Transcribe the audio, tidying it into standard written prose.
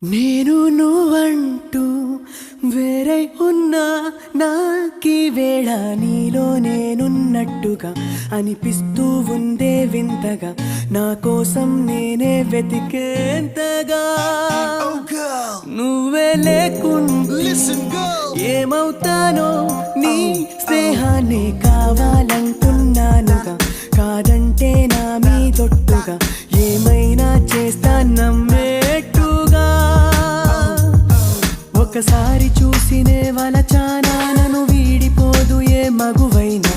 నేను నువ్వంటూ వేరే ఉన్నా నాకీ వేళ నీలో నేనున్నట్టుగా అనిపిస్తూ ఉందే వింతగా నా కోసం నేనే వెతికేంతగా నువ్వే లేకుండా ఏమవుతానో నీ స్నేహాన్ని కావాలంటున్నానుగా కాదంటే నా మీదొట్టుగా ఏమైనా చేస్తా నమ్మేట్టుగా ఒకసారి చూసినే వలచానా నన్ను వీడిపోదు ఏ మగువైనా